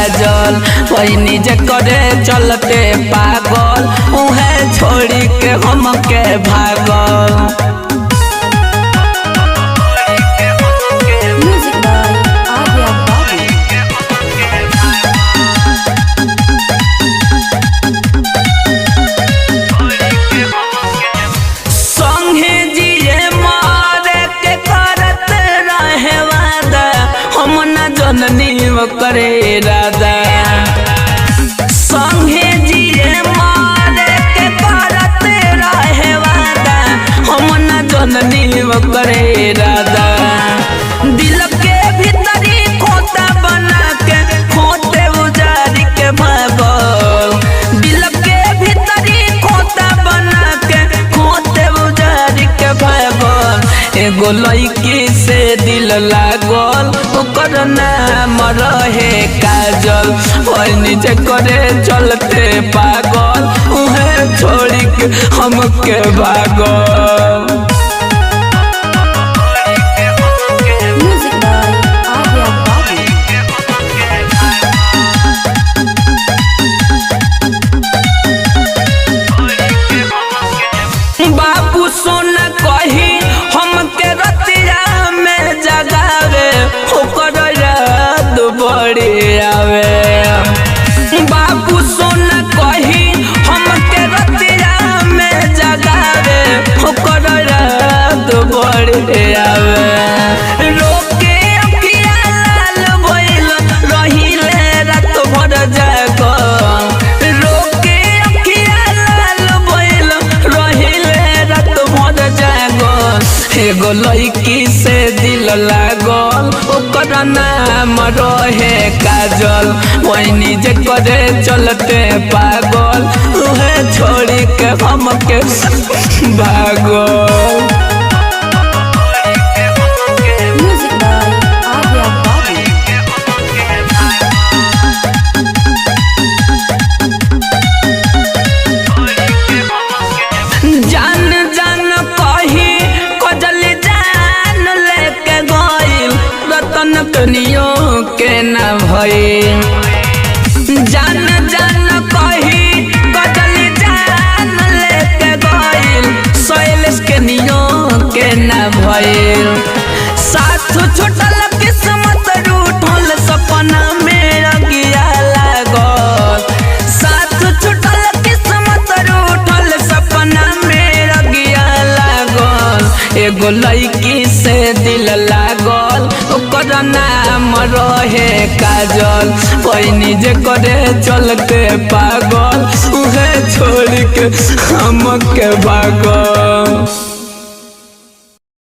काजल वही जे करे चलते पागल उहे छोड़ी के हमके भागल। करे राधा संगे जिए मारे के करते रहे वादा हम न जननी करे राधा दिल के भीतरी खोता बना के खोते उजारी के भागल दिल के भीतरी खोता बना के खोते उजारी के भागल एगो लड़की से दिल लागल ओकर नाम रहे काजल वही जे करे चलते पागल उहे छोड़ी के हमके भागल। बाबू सोना कही हमके रतिया में जगावे ओकर याद बड़ी आवे बाबू सोना कही हमके रतिया में जगावे ओकर याद बड़ी आवे रोके अखिया लाल भइल रहिले रात भर जागल रोके अखिया लाल भइल रहिले रात भर जागल एगो लड़की से दिल लागल ओकर नाम रहे काजल वही जे करे चलते पागल उहे छोड़ी के हमके भागल। कनियों के न भई जान जान कही बदल जान लेके गइल सैलेश के नियों के न भइल साथ छुटल किस्मत रूठल सपना में अगिया लागल साथ छुटल किस्मत रूठल सपना में अगिया लागल एगो लड़की से दिल लागल ओकर नाम रहे काजल वही जे करे चलते पागल उहे छोड़ के हमके भागल।